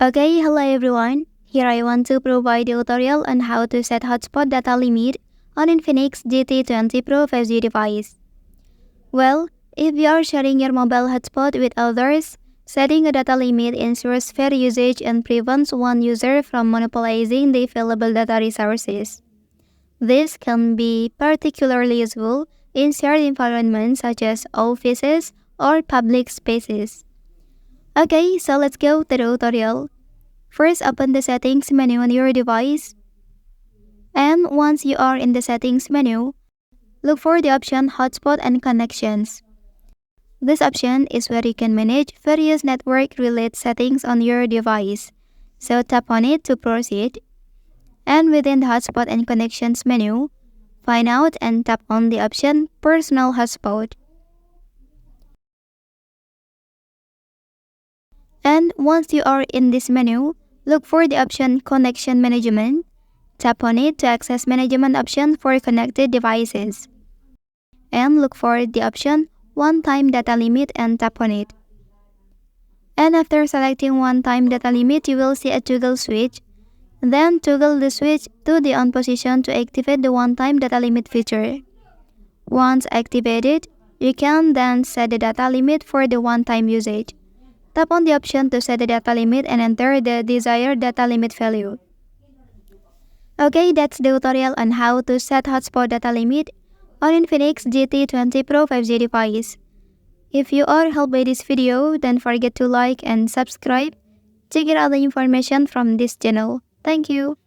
Okay, hello everyone. Here I want to provide a tutorial on how to set hotspot data limit on Infinix GT20 Pro 5G device. Well, if you are sharing your mobile hotspot with others, setting a data limit ensures fair usage and prevents one user from monopolizing the available data resources. This can be particularly useful in shared environments such as offices or public spaces. Okay, so let's go to the tutorial. First, open the settings menu on your device. And once you are in the settings menu, look for the option Hotspot and Connections. This option is where you can manage various network-related settings on your device. So tap on it to proceed. And within the Hotspot and Connections menu, find out and tap on the option Personal Hotspot. And once you are in this menu, look for the option Connection Management. Tap on it to access management option for connected devices. And look for the option One-Time Data Limit and tap on it. And after selecting One-Time Data Limit, you will see a toggle switch. Then toggle the switch to the on position to activate the One-Time Data Limit feature. Once activated, you can then set the data limit for the one-time usage. Tap on the option to set the data limit and enter the desired data limit value. Okay, that's the tutorial on how to set hotspot data limit on Infinix GT20 Pro 5G device. If you are helped by this video, don't forget to like and subscribe. Check out other information from this channel. Thank you.